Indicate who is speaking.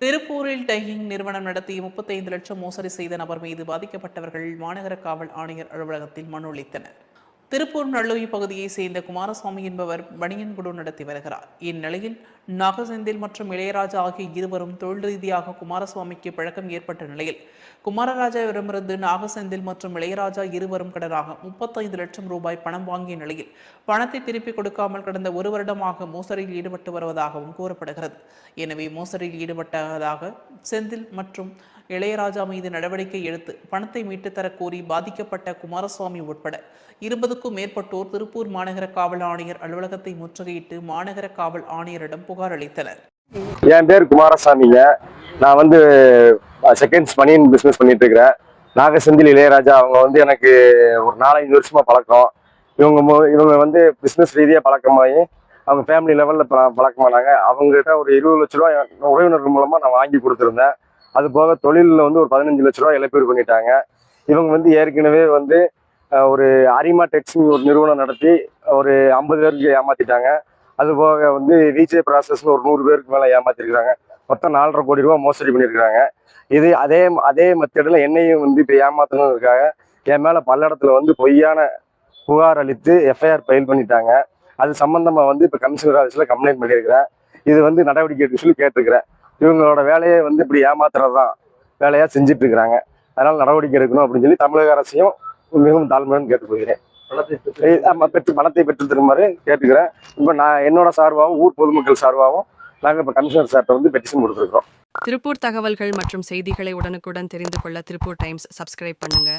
Speaker 1: திருப்பூரில் டையிங் நிறுவனம் நடத்தி 35 லட்சம் மோசடி செய்த நபர் மீது பாதிக்கப்பட்டவர்கள் மாநகர காவல் ஆணையர் அலுவலகத்தில் மனு அளித்தனர். திருப்பூர் நல்லுவி பகுதியைச் சேர்ந்த குமாரசுவாமி என்பவர் பனியன் குடோ நடத்தி வருகிறார். இந்நிலையில் நாகசெந்தில் மற்றும் இளையராஜா ஆகிய இருவரும் தொழில் ரீதியாக குமாரசுவாமிக்கு பழக்கம் ஏற்பட்ட நிலையில் குமாரராஜாவிடமிருந்து நாகசெந்தில் மற்றும் இளையராஜா இருவரும் கடனாக 35 லட்சம் ரூபாய் பணம் வாங்கிய நிலையில் பணத்தை திருப்பிக் கொடுக்காமல் கடந்த ஒரு வருடமாக மோசடியில் ஈடுபட்டு வருவதாகவும் கூறப்படுகிறது. எனவே மோசடியில் ஈடுபட்டதாக செந்தில் மற்றும் இளையராஜா மீது நடவடிக்கை எடுத்து பணத்தை மீட்டு தர கோரி பாதிக்கப்பட்ட குமாரசுவாமி உட்பட 20க்கும் மேற்பட்டோர் திருப்பூர் மாநகர காவல் ஆணையர் அலுவலகத்தை முற்றுகையிட்டு மாநகர காவல் ஆணையரிடம் புகார் அளித்தனர்.
Speaker 2: என் பேர் குமாரசாமிங்க. நான் செகண்ட்ஸ் பனியன் பிஸ்னஸ் பண்ணிட்டு இருக்கிறேன். நாகசெந்தில் இளையராஜா அவங்க எனக்கு ஒரு 4-5 வருஷமா பழக்கம். இவங்க பிஸ்னஸ் ரீதியாக பழக்கமாகி அவங்க ஃபேமிலி லெவலில் பழக்கமானாங்க. அவங்ககிட்ட ஒரு 20 லட்ச ரூபா உறவினர்கள் மூலமாக நான் வாங்கி கொடுத்துருந்தேன். அது போக தொழிலில் ஒரு 15 லட்ச ரூபா இழப்பீடு பண்ணிட்டாங்க. இவங்க ஏற்கனவே ஒரு அரிமா டெக்ஸ்னு ஒரு நிறுவனம் நடத்தி ஒரு 50 பேருக்கு ஏமாத்திட்டாங்க. அது போக ரீச்சே ப்ராசஸ்னு ஒரு 100 பேருக்கு மேலே ஏமாத்திருக்கிறாங்க. மொத்தம் 4.5 கோடி ரூபா மோசடி பண்ணியிருக்கிறாங்க. இது அதே மெத்தடில் என்னையும் இப்போ ஏமாத்தணுக்காக என் மேலே பல்லடத்தில் பொய்யான புகார் அளித்து எஃப்ஐஆர் ஃபைல் பண்ணிட்டாங்க. அது சம்பந்தமாக இப்போ கமிஷனர் ஆஃபீஸில் கம்ப்ளைண்ட் பண்ணியிருக்கிறேன். இது நடவடிக்கை எடுக்க சொல்லி கேட்டிருக்கிறேன். இவங்களோட வேலையை இப்படி ஏமாத்துறது தான் வேலையாக செஞ்சுட்டு இருக்கிறாங்க. அதனால் நடவடிக்கை எடுக்கணும் அப்படின்னு சொல்லி தமிழக அரசையும் மிகவும் தாழ்மையுடன் கேட்டுக்கொள்கிறேன். பணத்தை பெற்று தருமாறு கேட்டுக்கிறேன். இப்போ நான் என்னோட சார்பாகவும் ஊர் பொதுமக்கள் சார்பாகவும் நாங்கள் இப்போ கமிஷனர் சார்ட்ட பெட்டிஷன் கொடுத்துருக்கோம்.
Speaker 3: திருப்பூர் தகவல்கள் மற்றும் செய்திகளை உடனுக்குடன் தெரிந்து கொள்ள திருப்பூர் டைம்ஸ் சப்ஸ்கிரைப் பண்ணுங்க.